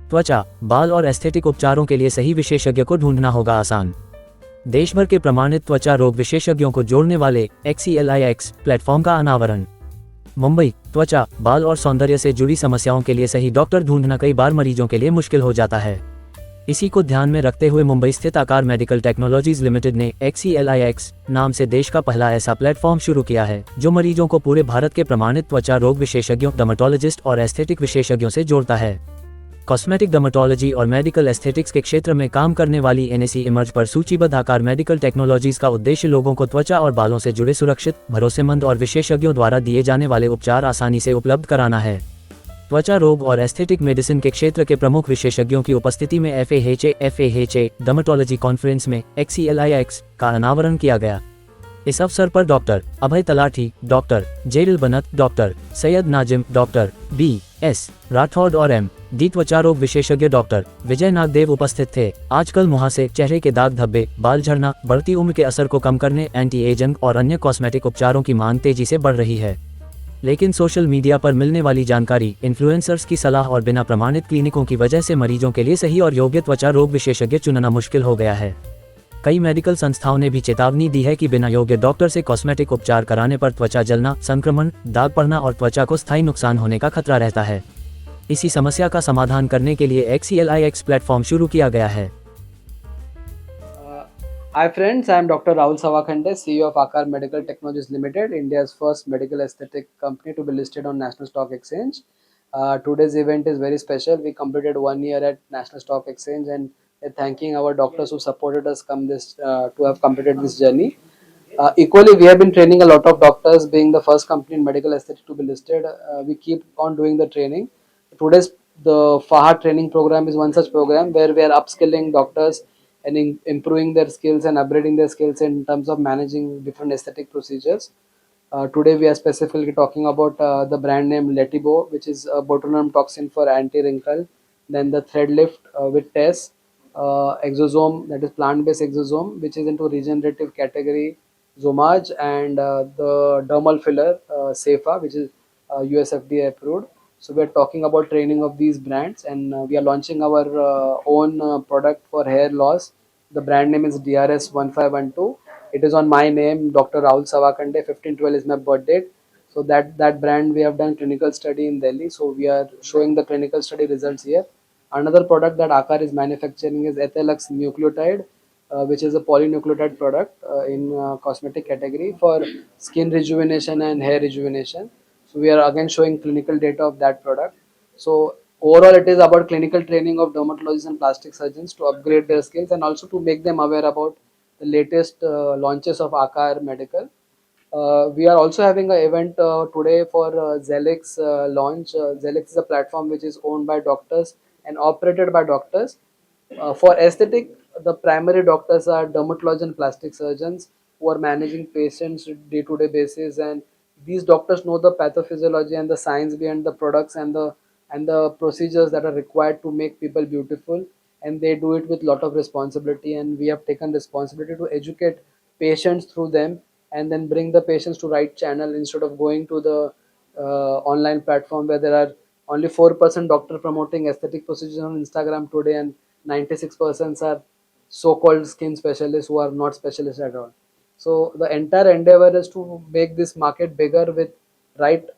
त्वचा, बाल और एस्थेटिक उपचारों के लिए सही विशेषज्ञ को ढूंढना होगा आसान। देश भर के प्रमाणित त्वचा रोग विशेषज्ञों को जोड़ने वाले XELIX प्लेटफॉर्म का अनावरण। मुंबई, त्वचा, बाल और सौंदर्य से जुड़ी समस्याओं के लिए सही डॉक्टर ढूंढना कई बार मरीजों के लिए मुश्किल हो जाता है। इसी को ध्यान में रखते हुए मुंबई स्थित आकार मेडिकल टेक्नोलॉजीज लिमिटेड ने XELIX नाम से देश का पहला ऐसा प्लेटफॉर्म शुरू किया है जो मरीजों को पूरे भारत के प्रमाणित त्वचा रोग विशेषज्ञों, डर्मेटोलॉजिस्ट और एस्थेटिक विशेषज्ञों से जोड़ता है। कॉस्मेटिक डर्मेटोलॉजी और मेडिकल एस्थेटिक्स के क्षेत्र में काम करने वाली NAC इमर्ज पर सूचीबद्ध आकार मेडिकल टेक्नोलॉजीज का उद्देश्य लोगों को त्वचा और बालों से जुड़े सुरक्षित, भरोसेमंद और विशेषज्ञों द्वारा दिए जाने वाले उपचार आसानी से उपलब्ध कराना है। त्वचा रोग और एस्थेटिक मेडिसिन के क्षेत्र के प्रमुख विशेषज्ञों की उपस्थिति में FAHA डर्मेटोलॉजी कॉन्फ्रेंस में XELIX का अनावरण किया गया। इस अवसर पर डॉक्टर अभय तलाठी, डॉक्टर जेरिल बनत, doctor Syed Nazim, doctor BS Rathore और MD त्वचा रोग विशेषज्ञ डॉक्टर विजय नागदेव उपस्थित थे। आजकल मुहासे, चेहरे के दाग धब्बे, बाल झड़ना, बढ़ती उम्र के असर को कम करने एंटी एजिंग और अन्य कॉस्मेटिक उपचारों की मांग तेजी से बढ़ रही है। लेकिन सोशल मीडिया पर मिलने वाली जानकारी, इन्फ्लुएंसर्स की सलाह और बिना प्रमाणित क्लिनिकों की वजह से मरीजों के लिए सही और योग्य त्वचा रोग विशेषज्ञ चुनना मुश्किल हो गया है। कई मेडिकल संस्थाओं ने भी चेतावनी दी है कि बिना योग्य डॉक्टर से कॉस्मेटिक उपचार कराने पर त्वचा जलना, संक्रमण, दाग पड़ना और त्वचा को स्थायी नुकसान होने का खतरा रहता है। इसी समस्या का समाधान करने के लिए XELIX प्लेटफॉर्म शुरू किया गया है। Hi friends, I am Dr. Rahul Savakhande, CEO of Akar Medical Technologies Limited, India's first medical aesthetic company to be listed on National Stock Exchange. Today's event is very special. We completed 1 year at National Stock Exchange and thanking our doctors who supported us to have completed this journey. Equally, we have been training a lot of doctors, being the first company in medical aesthetic to be listed. We keep on doing the training. Today's the FAHA training program is one such program where we are upskilling doctors and improving their skills and upgrading their skills in terms of managing different aesthetic procedures. Today we are specifically talking about the brand name Letibo, which is a botulinum toxin for anti-wrinkle. Then the thread lift with TESS, exosome, that is plant-based exosome, which is into regenerative category, Zomage, and the dermal filler Cefa, which is US FDA approved. So we are talking about training of these brands, and we are launching our own product for hair loss. The brand name is DRS 1512. It is on my name, Dr. Rahul Savakhande. 1512 is my birth date. So that brand we have done clinical study in Delhi. So we are showing the clinical study results here. Another product that Akar is manufacturing is Ethelux Nucleotide, which is a polynucleotide product in cosmetic category for skin rejuvenation and hair rejuvenation. So we are again showing clinical data of that product. So overall it is about clinical training of dermatologists and plastic surgeons to upgrade their skills and also to make them aware about the latest launches of Akar Medical. We are also having an event today for Zelix launch. Zelix is a platform which is owned by doctors and operated by doctors. For aesthetic, the primary doctors are dermatologists and plastic surgeons who are managing patients day-to-day basis, and these doctors know the pathophysiology and the science behind the products and the procedures that are required to make people beautiful, and they do it with lot of responsibility, and we have taken responsibility to educate patients through them and then bring the patients to right channel instead of going to the online platform where there are only 4% doctor promoting aesthetic procedures on Instagram today, and 96% are so-called skin specialists who are not specialists at all. So the entire endeavor is to make this market bigger with right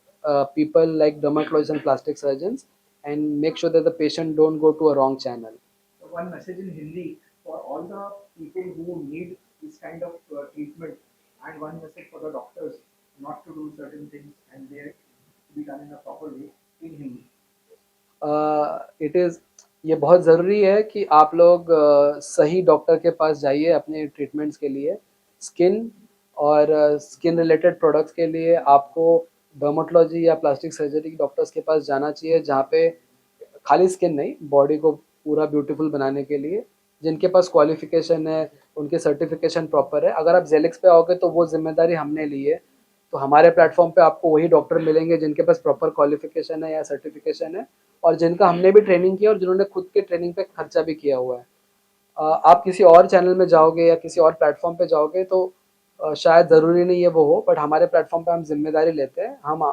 people like dermatologists and plastic surgeons, and make sure that the patient don't go to a wrong channel. One message in Hindi for all the people who need this kind of treatment, and one message for the doctors not to do certain things and they to be done in a proper way in Hindi. It is ये बहुत ज़रूरी है कि आप लोग सही doctor के पास जाइए अपने ट्रीटमेंट्स के लिए। स्किन और स्किन रिलेटेड प्रोडक्ट्स के लिए आपको डर्मेटोलॉजी या प्लास्टिक सर्जरी डॉक्टर्स के पास जाना चाहिए, जहाँ पे खाली स्किन नहीं, बॉडी को पूरा ब्यूटीफुल बनाने के लिए जिनके पास क्वालिफिकेशन है, उनके सर्टिफिकेशन प्रॉपर है। अगर आप जेलिक्स पे आओगे तो वो जिम्मेदारी हमने ली है, तो हमारे प्लेटफॉर्म पे आपको वही डॉक्टर मिलेंगे जिनके पास प्रॉपर क्वालिफिकेशन है या सर्टिफिकेशन है, और जिनका हमने भी ट्रेनिंग किया और जिन्होंने खुद के ट्रेनिंग पे खर्चा भी किया हुआ है। आप किसी और चैनल में जाओगे या किसी और प्लेटफॉर्म पे जाओगे तो शायद ज़रूरी नहीं है वो हो, बट हमारे प्लेटफॉर्म पे हम जिम्मेदारी लेते हैं। हम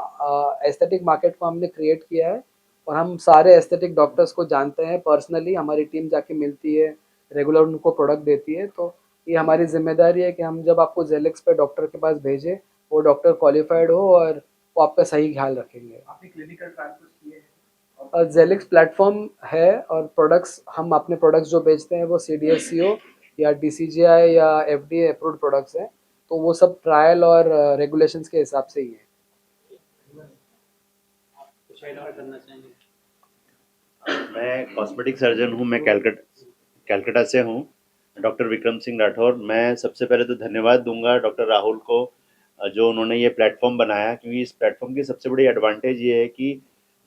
एस्थेटिक मार्केट को हमने क्रिएट किया है और हम सारे एस्थेटिक डॉक्टर्स को जानते हैं पर्सनली, हमारी टीम जाके मिलती है, रेगुलर उनको प्रोडक्ट देती है। तो ये हमारी जिम्मेदारी है कि हम जब आपको जेलिक्स पे डॉक्टर के पास भेजें, वो डॉक्टर क्वालिफाइड हो और वो आपका सही ख्याल रखेंगे। आपने क्लिनिकल ट्रायल कुछ किए हैं? जेलिक्स प्लेटफॉर्म है और प्रोडक्ट्स, हम अपने प्रोडक्ट्स जो बेचते हैं वो CDSCO या DCGI या FDA अप्रूव्ड प्रोडक्ट्स हैं, तो वो सब ट्रायल और रेगुलेशंस के हिसाब से ही है। मैं कॉस्मेटिक सर्जन हूँ। मैं कैलकाटा से हूँ। डॉक्टर विक्रम सिंह राठौर। मैं सबसे पहले तो धन्यवाद दूंगा डॉक्टर राहुल को, जो उन्होंने ये प्लेटफॉर्म बनाया, क्योंकि इस प्लेटफॉर्म की सबसे बड़ी एडवांटेज ये है कि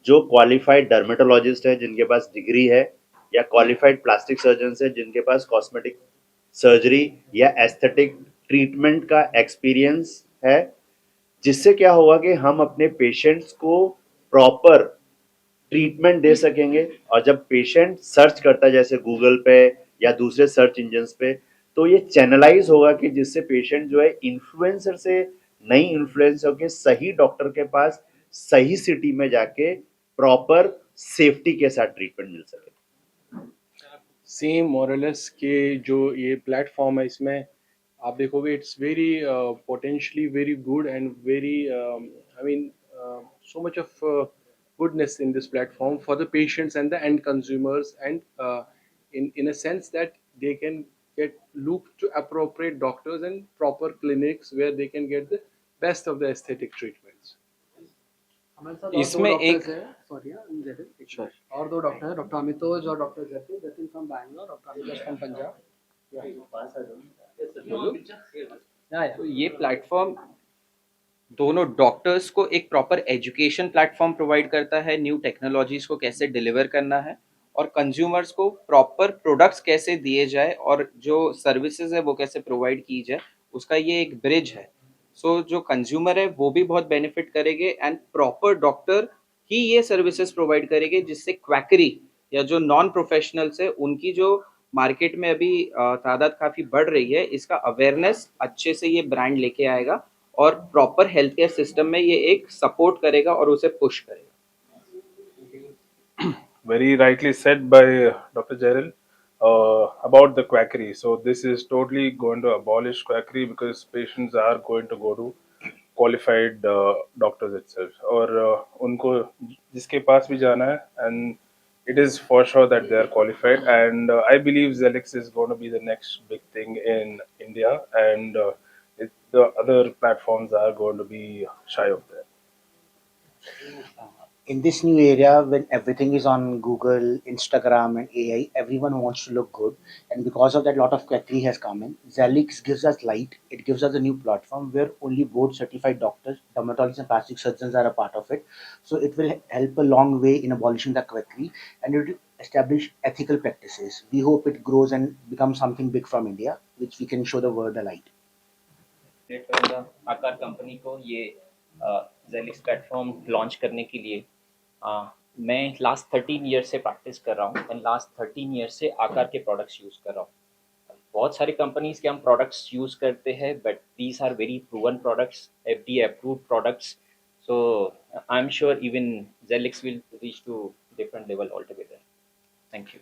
जो क्वालिफाइड डर्मेटोलॉजिस्ट है जिनके पास डिग्री है, या क्वालिफाइड प्लास्टिक सर्जन है जिनके पास कॉस्मेटिक सर्जरी या एस्थेटिक ट्रीटमेंट का एक्सपीरियंस है, जिससे क्या होगा कि हम अपने पेशेंट्स को प्रॉपर ट्रीटमेंट दे सकेंगे। और जब पेशेंट सर्च करता है जैसे गूगल पे या दूसरे सर्च इंजन्स पे, तो ये चैनलाइज होगा कि जिससे पेशेंट जो है इन्फ्लुएंसर से नहीं इन्फ्लुएंस होकर सही डॉक्टर के पास सही सिटी में जाके प्रॉपर सेफ्टी के साथ ट्रीटमेंट मिल सके। सेम मोरलेस के जो ये प्लेटफॉर्म है, इसमें आप देखोगे it's very potentially very good and very I mean so much of goodness in this platform for the patients and the end consumers, and in a sense that they can get looked to appropriate doctors and proper clinics where they can get the best of the aesthetic treatments. हमारे साथ और इसमें दो एक- doctors हैं, sorry और दो doctor हैं, डॉक्टर अमितोज और doctor Jatin from Bangalore, doctor Amitoj from Punjab. तो ये प्लेटफॉर्म दोनों डॉक्टर्स को एक प्रॉपर एजुकेशन प्लेटफॉर्म प्रोवाइड करता है, न्यू टेक्नोलॉजीज को कैसे डिलीवर करना है, और कंज्यूमर्स को प्रॉपर प्रोडक्ट्स कैसे दिए जाए और जो सर्विसेज है वो कैसे प्रोवाइड की जाए, उसका ये एक ब्रिज है। सो जो कंज्यूमर है वो भी बहुत बेनिफिट करेंगे एंड प्रॉपर डॉक्टर ही ये सर्विसेज प्रोवाइड करेंगे, जिससे क्वैकरी या जो नॉन प्रोफेशनल्स है उनकी जो मार्केट में अभी तादाद काफ़ी बढ़ रही है, इसका अवेयरनेस अच्छे से ये ब्रांड लेके आएगा और प्रॉपर हेल्थ केयर सिस्टम में ये एक सपोर्ट करेगा और उसे पुश करेगा। Very rightly said by Dr. Jairil about the quackery. So this is totally going to abolish quackery because patients are going to go to qualified doctors itself. और उनको जिसके पास भी जाना है, and it is for sure that they are qualified. And I believe Zelix is going to be the next big thing in India, and the other platforms are going to be shy of that. In this new area, when everything is on Google, Instagram, and AI, everyone wants to look good, and because of that, a lot of quackery has come in. Zelix gives us light. It gives us a new platform where only board-certified doctors, dermatologists, and plastic surgeons are a part of it. So it will help a long way in abolishing the quackery, and it will establish ethical practices. We hope it grows and becomes something big from India, which we can show the world the light. करूँगा आकार company को ये जेलिक्स platform launch करने के लिए। मैं last 13 year से practice कर रहा हूँ एंड लास्ट 13 ईयर से आकार के प्रोडक्ट्स यूज़ कर रहा हूँ। बहुत सारी कंपनीज के हम प्रोडक्ट्स यूज़ करते हैं, but these are very proven products, FDA approved products. So I am sure even Jelix will reach to different level all together. Thank you.